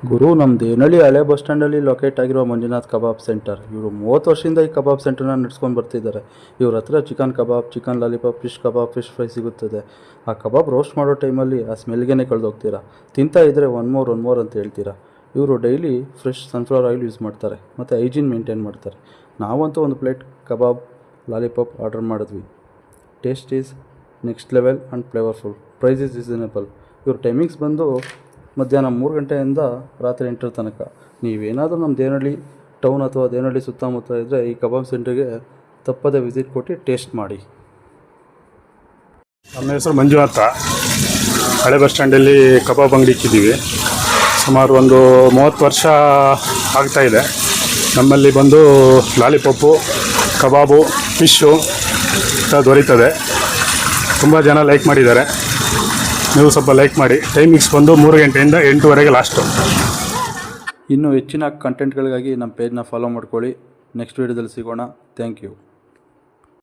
ಗುರು ನಮ್ಮ ದೇವನಹಳ್ಳಿ ಹಳೆ bus ಸ್ಟ್ಯಾಂಡಲ್ಲಿ locate ಆಗಿರೋ ಮಂಜುನಾಥ್ ಕಬಾಬ್ ಸೆಂಟರ್. ಇವರು 30 ವರ್ಷದಿಂದ ಈ ಕಬಾಬ್ ಸೆಂಟರ್ನ ನಡೆಸ್ಕೊಂಡು ಬರ್ತಿದ್ದಾರೆ. ಇವ್ರ ಹತ್ರ chicken kebab, chicken lollipop, fish kebab, fish fry ಸಿಗುತ್ತದೆ. ಆ ಕಬಾಬ್ ರೋಸ್ಟ್ ಮಾಡೋ ಟೈಮಲ್ಲಿ ಆ ಸ್ಮೆಲ್ಗೆ ಕಳೆದೋಗ್ತೀರಾ. ತಿಂತಾ ಇದ್ದರೆ ಒನ್ ಮೋರ್ ಅಂತ ಹೇಳ್ತೀರಾ. ಇವರು daily fresh sunflower oil use ಮಾಡ್ತಾರೆ ಮತ್ತು ಹೈಜೀನ್ ಮೇಂಟೈನ್ ಮಾಡ್ತಾರೆ. ನಾವಂತೂ ಒಂದು ಪ್ಲೇಟ್ ಕಬಾಬ್ ಲಾಲಿಪಾಪ್ ಆರ್ಡರ್ ಮಾಡಿದ್ವಿ. Taste is next level and flavourful. Price is reasonable. ಇವ್ರ ಟೈಮಿಂಗ್ಸ್ ಬಂದು ಮಧ್ಯಾಹ್ನ 3 ಗಂಟೆಯಿಂದ ರಾತ್ರಿ 8 ತನಕ. ನೀವೇನಾದರೂ ನಮ್ಮ ದೇವನಹಳ್ಳಿ ಟೌನ್ ಅಥವಾ ದೇವನಹಳ್ಳಿ ಸುತ್ತಮುತ್ತ ಇದ್ದರೆ ಈ ಕಬಾಬ್ ಸೆಂಟ್ರಿಗೆ ತಪ್ಪದೇ ವಿಸಿಟ್ ಕೊಟ್ಟು ಟೇಸ್ಟ್ ಮಾಡಿ. ನಮ್ಮ ಹೆಸರು ಮಂಜು ಅಂತ. ಹಳೆ ಬಸ್ ಸ್ಟ್ಯಾಂಡಲ್ಲಿ ಕಬಾಬ್ ಅಂಗಡಿ ಇಕ್ಕಿದ್ದೀವಿ. ಸುಮಾರು ಒಂದು 30 ವರ್ಷ ಆಗ್ತಾಯಿದೆ. ನಮ್ಮಲ್ಲಿ ಬಂದು ಲಾಲಿಪಾಪು, ಕಬಾಬು, ಫಿಶ್ಶು ದೊರೀತದೆ. ತುಂಬ ಜನ ಲೈಕ್ ಮಾಡಿದ್ದಾರೆ. ನೀವು ಸ್ವಲ್ಪ ಲೈಕ್ ಮಾಡಿ. ಟೈಮಿಂಗ್ಸ್ ಬಂದು 3 ಗಂಟೆಯಿಂದ 8ವರೆಗೆ ಲಾಸ್ಟು. ಇನ್ನೂ ಹೆಚ್ಚಿನ ಕಂಟೆಂಟ್ಗಳಿಗಾಗಿ ನಮ್ಮ ಪೇಜ್ನ ಫಾಲೋ ಮಾಡ್ಕೊಳ್ಳಿ. ನೆಕ್ಸ್ಟ್ ವೀಡಿಯೋದಲ್ಲಿ ಸಿಗೋಣ. Thank you.